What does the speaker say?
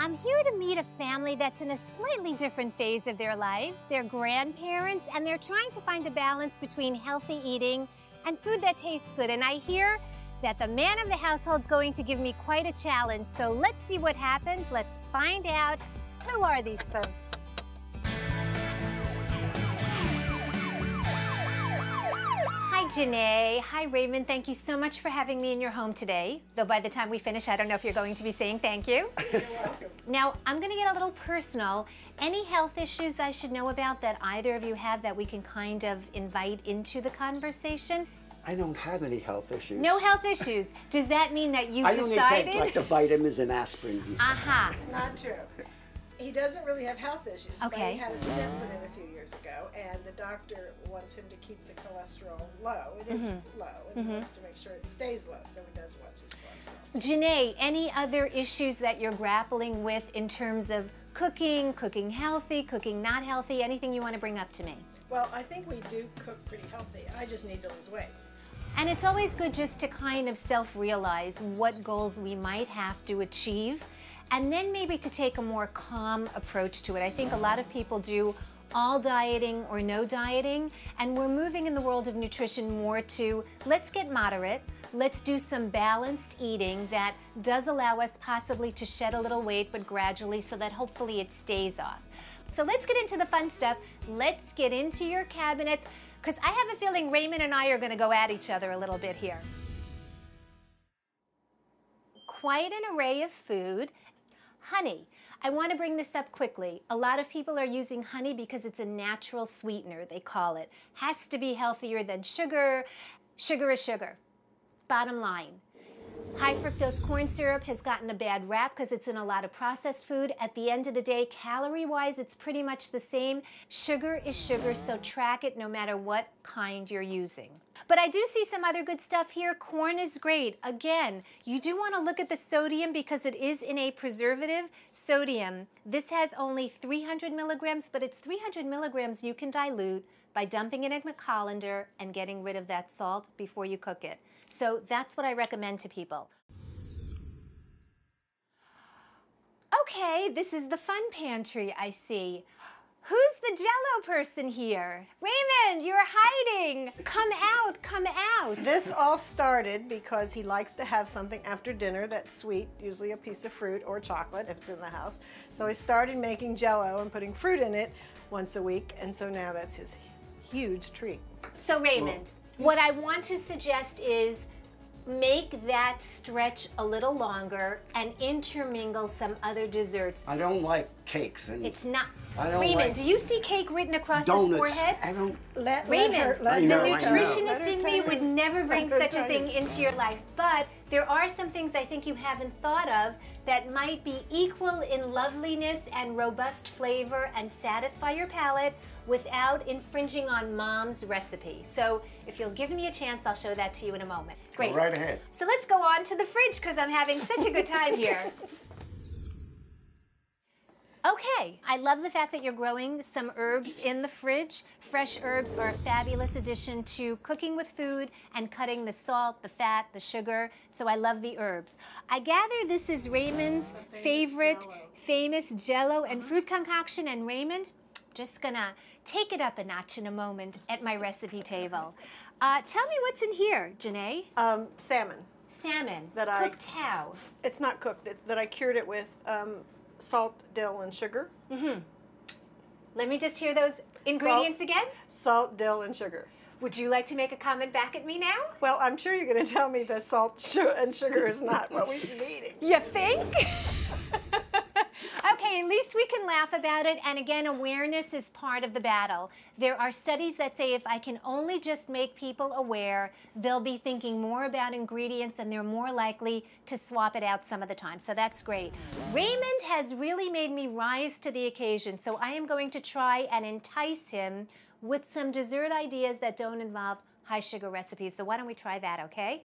I'm here to meet a family that's in a slightly different phase of their lives. They're grandparents, and they're trying to find a balance between healthy eating and food that tastes good. And I hear that the man of the household's going to give me quite a challenge. So let's see what happens. Let's find out. Who are these folks? Hi, Janae. Hi, Raymond. Thank you so much for having me in your home today. Though by the time we finish, I don't know if you're going to be saying thank you. You're welcome. Now, I'm going to get a little personal. Any health issues I should know about that either of you have that we can kind of invite into the conversation? I don't have any health issues. No health issues. Does that mean that you've I only decided? take like the vitamins and aspirin. Aha. Not true. He doesn't really have health issues, but Okay. he had a stent put in a few years ago, and the doctor wants him to keep the cholesterol low. It is low, and he wants to make sure it stays low, so he does watch his cholesterol. Janae, any other issues that you're grappling with in terms of cooking, cooking healthy, cooking not healthy, anything you want to bring up to me? Well, I think we do cook pretty healthy. I just need to lose weight. And it's always good just to kind of self-realize what goals we might have to achieve, and then maybe to take a more calm approach to it. I think a lot of people do all dieting or no dieting, and we're moving in the world of nutrition more to let's get moderate, let's do some balanced eating that does allow us possibly to shed a little weight, but gradually, so that hopefully it stays off. So let's get into the fun stuff. Let's get into your cabinets, because I have a feeling Raymond and I are going to go at each other a little bit here. Quite an array of food. Honey. I want to bring this up quickly. A lot of people are using honey because it's a natural sweetener, they call it. Has to be healthier than sugar. Sugar is sugar. Bottom line. High fructose corn syrup has gotten a bad rap because it's in a lot of processed food. At the end of the day, calorie-wise, it's pretty much the same. Sugar is sugar, so track it no matter what kind you're using. But I do see some other good stuff here. Corn is great. Again, you do want to look at the sodium because it is in a preservative. Sodium, this has only 300 milligrams, but it's 300 milligrams you can dilute by dumping it in a colander and getting rid of that salt before you cook it. So that's what I recommend to people. Okay, this is the fun pantry, I see. Who's the Jell-O person here? Raymond, you're hiding. Come out, come out. This all started because he likes to have something after dinner that's sweet, usually a piece of fruit or chocolate if it's in the house. So he started making Jell-O and putting fruit in it once a week, and so now that's his huge treat. So Raymond, what I want to suggest is make that stretch a little longer and intermingle some other desserts. I don't like cakes. And It's not. I don't Raymond, like do you see cake written across donuts. his forehead? I don't. Raymond, I the know, I know. nutritionist in me would never bring Let her such a tell thing you. into your life. But there are some things I think you haven't thought of that might be equal in loveliness and robust flavor and satisfy your palate without infringing on mom's recipe. So if you'll give me a chance, I'll show that to you in a moment. Great. Go right ahead. So let's go on to the fridge because I'm having such a good time here. Okay, I love the fact that you're growing some herbs in the fridge. Fresh herbs are a fabulous addition to cooking with food and cutting the salt, the fat, the sugar, so I love the herbs. I gather this is Raymond's favorite famous Jell-O and fruit concoction, and Raymond, just gonna take it up a notch in a moment at my recipe table. Tell me what's in here, Janae. Salmon. Salmon, That I- cooked how? It's not cooked, that I cured it with salt, dill, and sugar. Let me just hear those ingredients again. Salt, dill, and sugar. Would you like to make a comment back at me now? Well, I'm sure you're going to tell me that salt and sugar is not what we should be eating. You think? Okay, at least we can laugh about it. And again, awareness is part of the battle. There are studies that say if I can only just make people aware, they'll be thinking more about ingredients and they're more likely to swap it out some of the time. So that's great. Raymond has really made me rise to the occasion. So I am going to try and entice him with some dessert ideas that don't involve high sugar recipes. So why don't we try that, okay?